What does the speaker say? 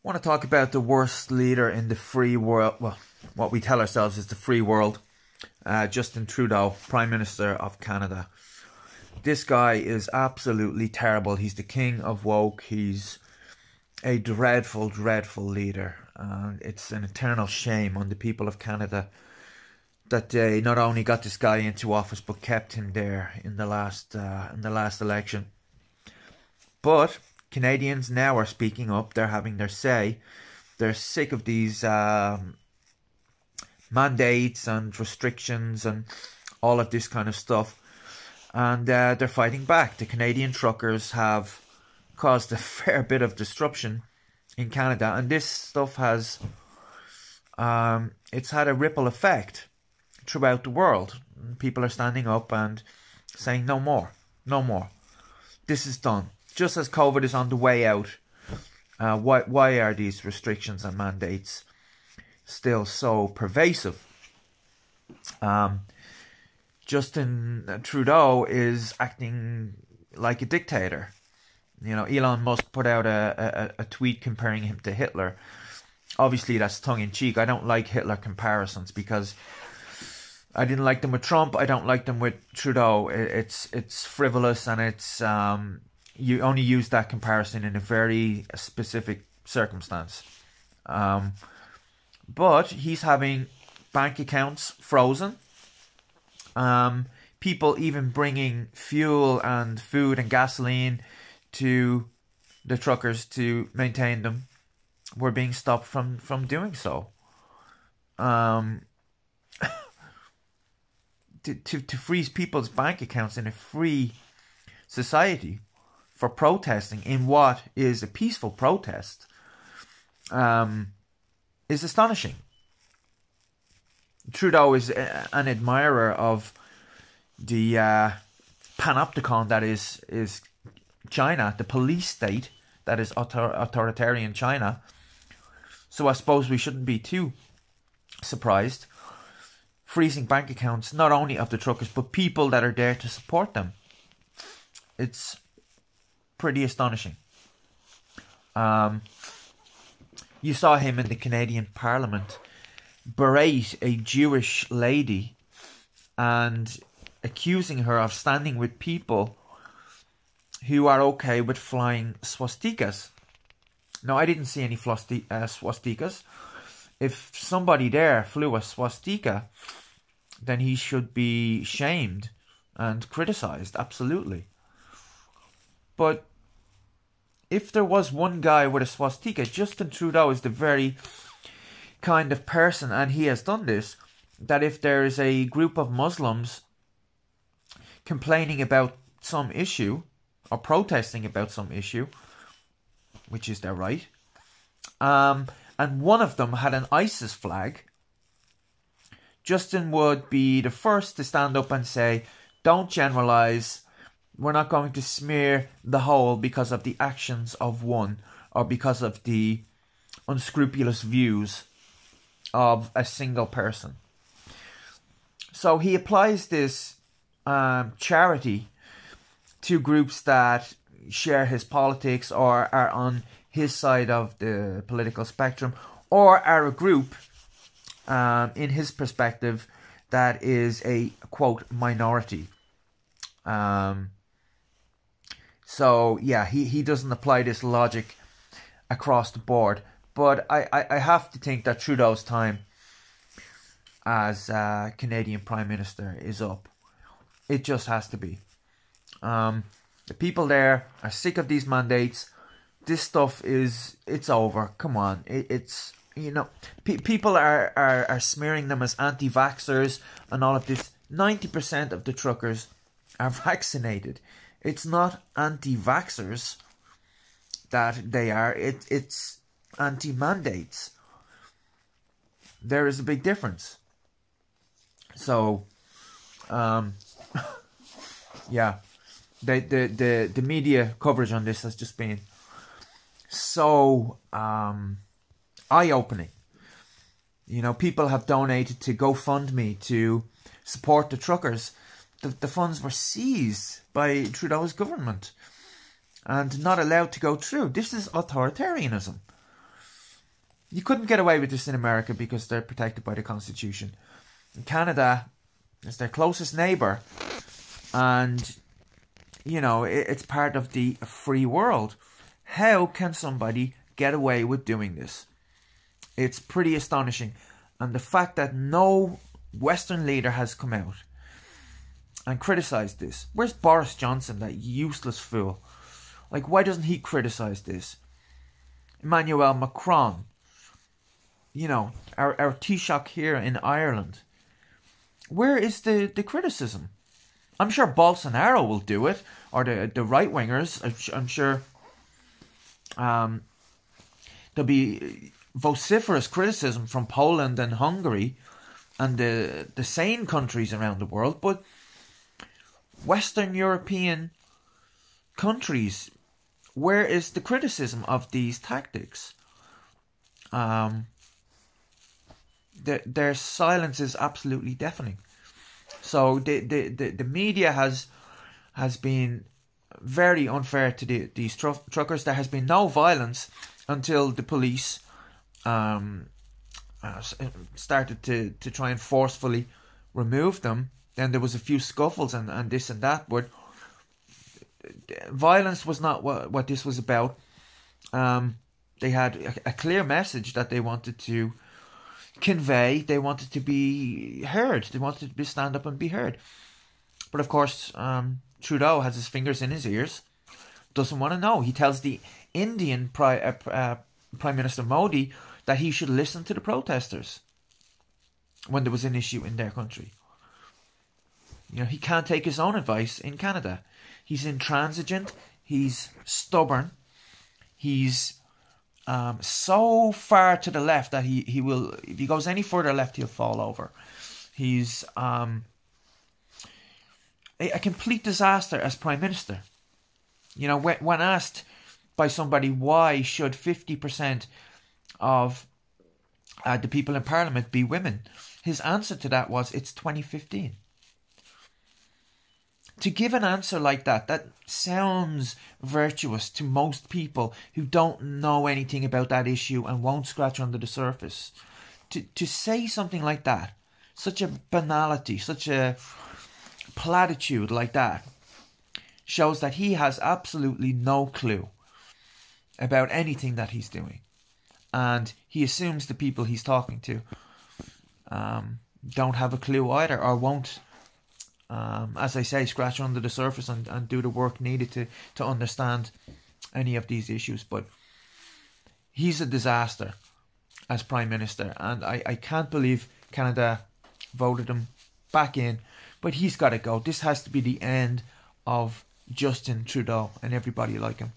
I want to talk about the worst leader in the free world. Well, what we tell ourselves is the free world. Justin Trudeau, Prime Minister of Canada. This guy is absolutely terrible. He's the king of woke. He's a dreadful, dreadful leader. It's an eternal shame on the people of Canada that they not only got this guy into office but kept him there in the last election. But Canadians now are speaking up. They're having their say. They're sick of these mandates and restrictions and all of this kind of stuff. And they're fighting back. The Canadian truckers have caused a fair bit of disruption in Canada. And this stuff has, it's had a ripple effect throughout the world. People are standing up and saying no more, no more. This is done. Just as COVID is on the way out, why are these restrictions and mandates still so pervasive? Justin Trudeau is acting like a dictator. You know, Elon Musk put out a tweet comparing him to Hitler. Obviously, that's tongue-in-cheek. I don't like Hitler comparisons because I didn't like them with Trump. I don't like them with Trudeau. It's frivolous, and it's you only use that comparison in a very specific circumstance. But he's having bank accounts frozen. People even bringing fuel and food and gasoline to the truckers to maintain them were being stopped from doing so. To freeze people's bank accounts in a free society for protesting in what is a peaceful protest is astonishing. Trudeau is an admirer of the panopticon that is China, the police state that is authoritarian China. So I suppose we shouldn't be too surprised. Freezing bank accounts, not only of the truckers, but people that are there to support them. It's pretty astonishing. You saw him in the Canadian Parliament berate a Jewish lady and accusing her of standing with people who are okay with flying swastikas. Now, I didn't see any swastikas. If somebody there flew a swastika, then he should be shamed and criticized, absolutely. But if there was one guy with a swastika, Justin Trudeau is the very kind of person, and he has done this, that if there is a group of Muslims complaining about some issue or protesting about some issue, which is their right, and one of them had an ISIS flag, Justin would be the first to stand up and say, don't generalize. We're not going to smear the whole because of the actions of one or because of the unscrupulous views of a single person. So he applies this charity to groups that share his politics or are on his side of the political spectrum, or are a group, in his perspective, that is a, quote, minority. So, yeah, he doesn't apply this logic across the board. But I have to think that Trudeau's time as Canadian Prime Minister is up. It just has to be. The people there are sick of these mandates. This stuff it's over. Come on. It's, you know, people are smearing them as anti-vaxxers and all of this. 90% of the truckers are vaccinated. It's not anti-vaxxers that they are. It's anti-mandates. There is a big difference. So, yeah, the media coverage on this has just been so eye-opening. You know, people have donated to GoFundMe to support the truckers. The funds were seized by Trudeau's government and not allowed to go through. This is authoritarianism. You couldn't get away with this in America because they're protected by the Constitution. In Canada is their closest neighbour, and you know, it's part of the free world. How can somebody get away with doing this? It's pretty astonishing. And the fact that no Western leader has come out and criticised this. Where's Boris Johnson, that useless fool? Like, why doesn't he criticise this? Emmanuel Macron, you know, our Taoiseach here in Ireland. Where is the criticism? I'm sure Bolsonaro will do it, or the right-wingers. I'm sure there'll be vociferous criticism from Poland and Hungary and the sane countries around the world, but Western European countries, where is the criticism of these tactics? Their silence is absolutely deafening. So the media has been very unfair to these truckers. There has been no violence until the police started to try and forcefully remove them. Then there was a few scuffles and this and that, but violence was not what this was about. They had a clear message that they wanted to convey. They wanted to be heard. They wanted to stand up and be heard. But of course, Trudeau has his fingers in his ears. Doesn't want to know. He tells the Indian Prime Minister Modi that he should listen to the protesters when there was an issue in their country. You know, he can't take his own advice in Canada. He's intransigent. He's stubborn. He's so far to the left that he will, if he goes any further left, he'll fall over. He's a complete disaster as Prime Minister. You know, when asked by somebody why should 50% of the people in Parliament be women, his answer to that was, it's 2015. To give an answer like that sounds virtuous to most people who don't know anything about that issue and won't scratch under the surface. To say something like that, such a banality, such a platitude like that, shows that he has absolutely no clue about anything that he's doing. And he assumes the people he's talking to don't have a clue either, or won't, as I say, scratch under the surface and do the work needed to understand any of these issues. But he's a disaster as Prime Minister, and I can't believe Canada voted him back in. But he's got to go. This has to be the end of Justin Trudeau and everybody like him.